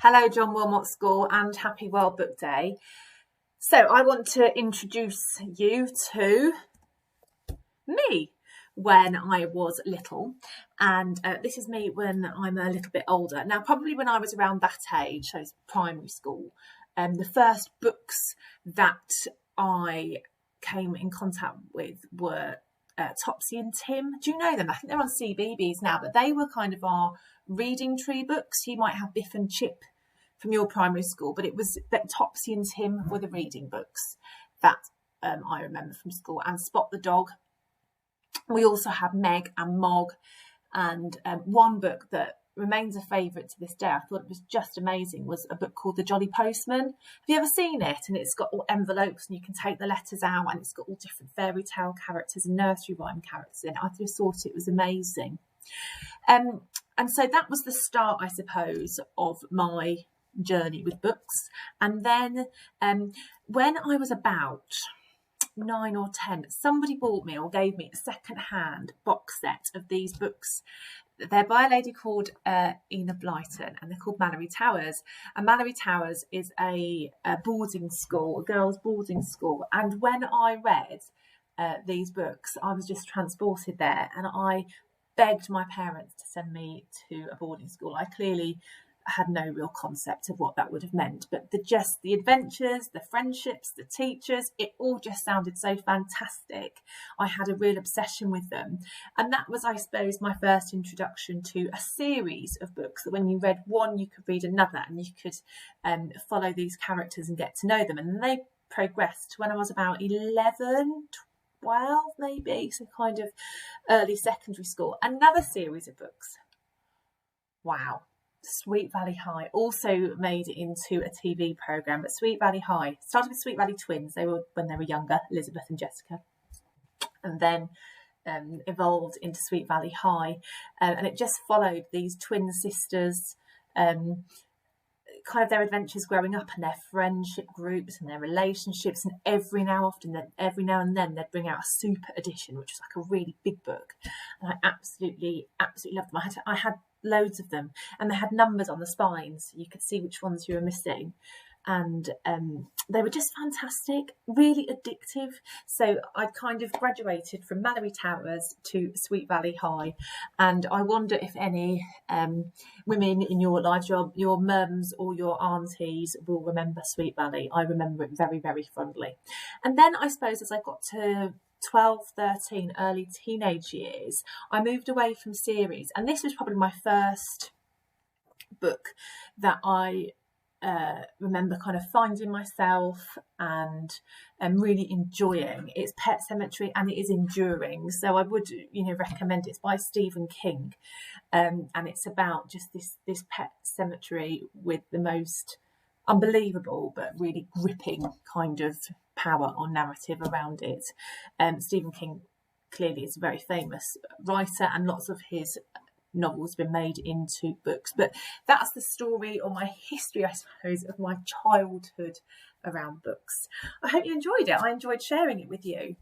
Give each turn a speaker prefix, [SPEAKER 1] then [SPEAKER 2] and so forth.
[SPEAKER 1] Hello, John Wilmot School, and happy World Book Day. So I want to introduce you to me when I was little, and this is me when I'm a little bit older. Now, probably when I was around that age, so it's primary school, the first books that I came in contact with were Topsy and Tim. Do you know them? I think they're on CBeebies now, but they were kind of our reading tree books. You might have Biff and Chip from your primary school, but it was that Topsy and Tim were the reading books that I remember from school, and Spot the Dog. We also had Meg and Mog, and one book that remains a favourite to this day, I thought it was just amazing, was a book called The Jolly Postman. Have you ever seen it? And it's got all envelopes and you can take the letters out, and it's got all different fairy tale characters and nursery rhyme characters in it. I just thought it was amazing. And so that was the start, I suppose, of my journey with books. And then when I was about 9 or 10, somebody bought me or gave me a second-hand box set of these books. They're by a lady called Ina Blyton, and they're called Mallory Towers. And Mallory Towers is a boarding school, a girls' boarding school. And when I read these books, I was just transported there, and I begged my parents to send me to a boarding school. I clearly had no real concept of what that would have meant, but the adventures, the friendships, the teachers, it all just sounded so fantastic. I had a real obsession with them, and that was, I suppose, my first introduction to a series of books that when you read one you could read another, and you could follow these characters and get to know them. And then they progressed to when I was about 11, 12 maybe, so kind of early secondary school. Another series of books, wow, Sweet Valley High, also made it into a TV programme. But Sweet Valley High started with Sweet Valley Twins. They were when they were younger, Elizabeth and Jessica, and then evolved into Sweet Valley High, and it just followed these twin sisters, kind of their adventures growing up and their friendship groups and their relationships. And every now and then they'd bring out a super edition, which was like a really big book, and I absolutely loved them. I had loads of them, and they had numbers on the spines so you could see which ones you were missing, and they were just fantastic, really addictive. So I kind of graduated from Mallory Towers to Sweet Valley High, and I wonder if any women in your lives, your mums or your aunties, will remember Sweet Valley. I remember it very, very fondly. And then I suppose as I got to 12, 13, early teenage years, I moved away from series, and this was probably my first book that I remember kind of finding myself and really enjoying. It's Pet Sematary, and it is enduring, so I would recommend it. It's by Stephen King, and it's about just this pet cemetery with the most unbelievable but really gripping kind of power or narrative around it. Stephen King clearly is a very famous writer, and lots of his novels have been made into books. But that's the story, or my history, I suppose, of my childhood around books. I hope you enjoyed it. I enjoyed sharing it with you.